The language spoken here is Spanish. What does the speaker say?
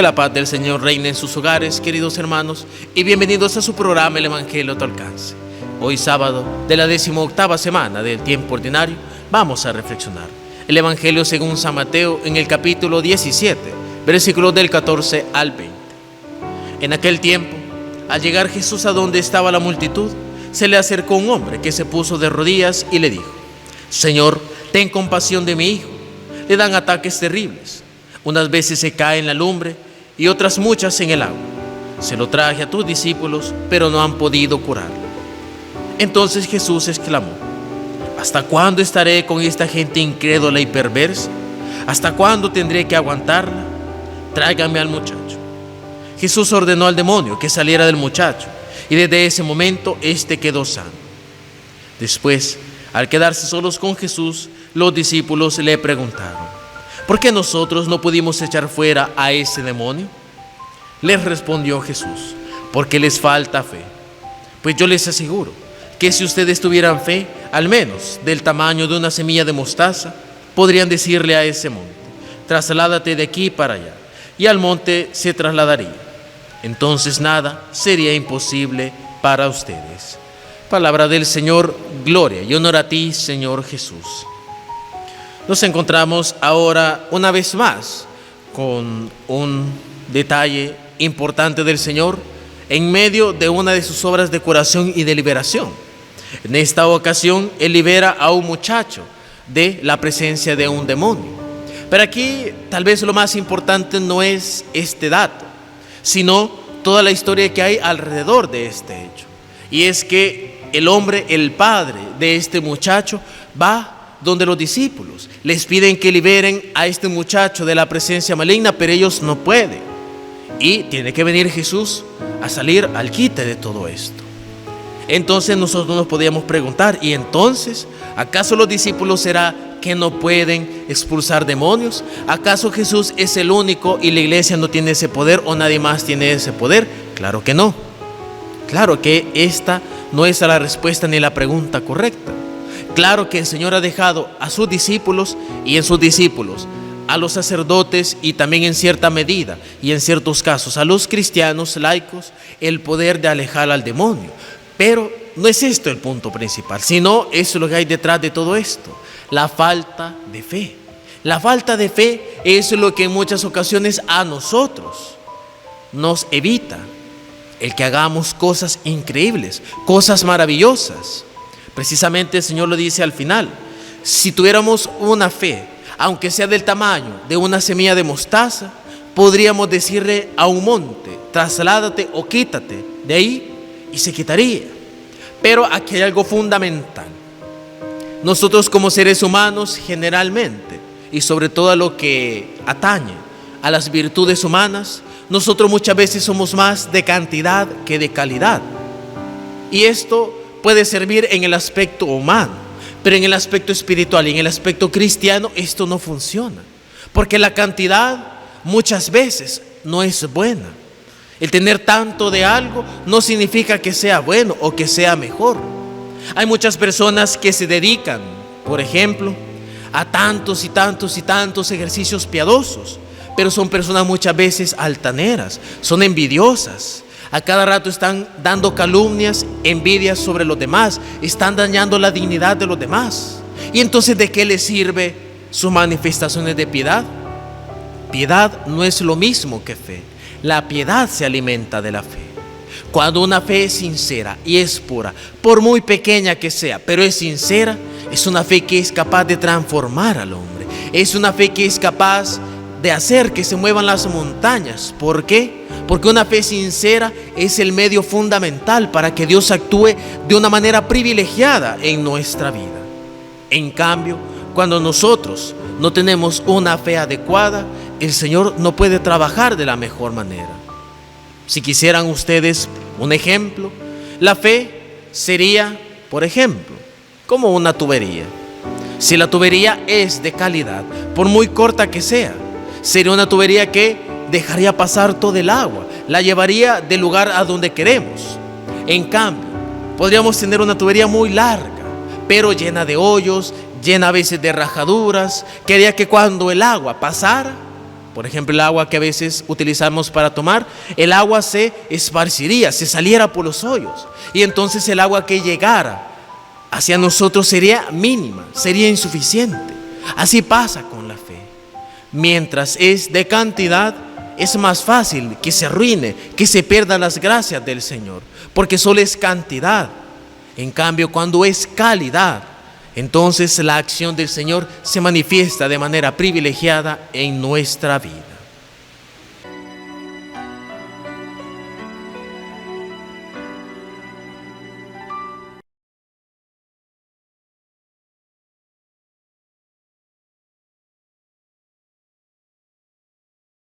Que la paz del Señor reine en sus hogares, queridos hermanos, y bienvenidos a su programa El Evangelio a tu alcance. Hoy sábado de la 18ª semana del tiempo ordinario, vamos a reflexionar el Evangelio según San Mateo en el capítulo 17, versículos del 14 al 20. En aquel tiempo, al llegar Jesús a donde estaba la multitud, se le acercó un hombre que se puso de rodillas y le dijo: Señor, ten compasión de mi hijo. Le dan ataques terribles. Unas veces se cae en la lumbre y otras muchas en el agua. Se lo traje a tus discípulos, pero no han podido curarlo. Entonces Jesús exclamó: ¿Hasta cuándo estaré con esta gente incrédula y perversa? ¿Hasta cuándo tendré que aguantarla? Tráiganme al muchacho. Jesús ordenó al demonio que saliera del muchacho, y desde ese momento éste quedó sano. Después, al quedarse solos con Jesús, los discípulos le preguntaron: ¿por qué nosotros no pudimos echar fuera a ese demonio? Les respondió Jesús: porque les falta fe. Pues yo les aseguro que si ustedes tuvieran fe, al menos del tamaño de una semilla de mostaza, podrían decirle a ese monte: trasládate de aquí para allá, y al monte se trasladaría. Entonces nada sería imposible para ustedes. Palabra del Señor. Gloria y honor a ti, Señor Jesús. Nos encontramos ahora una vez más con un detalle importante del Señor en medio de una de sus obras de curación y de liberación. En esta ocasión, Él libera a un muchacho de la presencia de un demonio. Pero aquí tal vez lo más importante no es este dato, sino toda la historia que hay alrededor de este hecho. Y es que el hombre, el padre de este muchacho, va donde los discípulos les piden que liberen a este muchacho de la presencia maligna, pero ellos no pueden. Y tiene que venir Jesús a salir al quite de todo esto. Entonces nosotros nos podríamos preguntar: ¿y entonces acaso los discípulos será que no pueden expulsar demonios? ¿Acaso Jesús es el único y la iglesia no tiene ese poder o nadie más tiene ese poder? Claro que no. Claro que esta no es la respuesta ni la pregunta correcta. Claro que el Señor ha dejado a sus discípulos y en sus discípulos a los sacerdotes y también en cierta medida y en ciertos casos a los cristianos laicos el poder de alejar al demonio. Pero no es esto el punto principal, sino eso es lo que hay detrás de todo esto: la falta de fe. La falta de fe es lo que en muchas ocasiones a nosotros nos evita el que hagamos cosas increíbles, cosas maravillosas. Precisamente el Señor lo dice al final: si tuviéramos una fe, aunque sea del tamaño de una semilla de mostaza, podríamos decirle a un monte: trasládate o quítate de ahí, y se quitaría. Pero aquí hay algo fundamental. Nosotros como seres humanos generalmente, y sobre todo a lo que atañe a las virtudes humanas, nosotros muchas veces somos más de cantidad que de calidad. Y esto puede servir en el aspecto humano, pero en el aspecto espiritual y en el aspecto cristiano esto no funciona, porque la cantidad muchas veces no es buena. El tener tanto de algo no significa que sea bueno o que sea mejor. Hay muchas personas que se dedican, por ejemplo, a tantos y tantos y tantos ejercicios piadosos, pero son personas muchas veces altaneras, son envidiosas. A cada rato están dando calumnias, envidias sobre los demás, están dañando la dignidad de los demás. Y entonces, ¿de qué les sirve sus manifestaciones de piedad? Piedad no es lo mismo que fe. La piedad se alimenta de la fe. Cuando una fe es sincera y es pura, por muy pequeña que sea, pero es sincera, es una fe que es capaz de transformar al hombre. Es una fe que es capaz de hacer que se muevan las montañas. ¿Por qué? Porque una fe sincera es el medio fundamental para que Dios actúe de una manera privilegiada en nuestra vida. En cambio, cuando nosotros no tenemos una fe adecuada, el Señor no puede trabajar de la mejor manera. Si quisieran ustedes un ejemplo, la fe sería, por ejemplo, como una tubería. Si la tubería es de calidad, por muy corta que sea, sería una tubería que dejaría pasar todo el agua, la llevaría del lugar a donde queremos. En cambio, podríamos tener una tubería muy larga, pero llena de hoyos, llena a veces de rajaduras, que haría que cuando el agua pasara, Por ejemplo, el agua que a veces utilizamos para tomar, el agua se esparciría, se saliera por los hoyos. Y entonces el agua que llegara hacia nosotros sería mínima, sería insuficiente. Así pasa con la fe. Mientras es de cantidad, es más fácil que se arruine, que se pierdan las gracias del Señor, porque solo es cantidad. En cambio, cuando es calidad, entonces la acción del Señor se manifiesta de manera privilegiada en nuestra vida.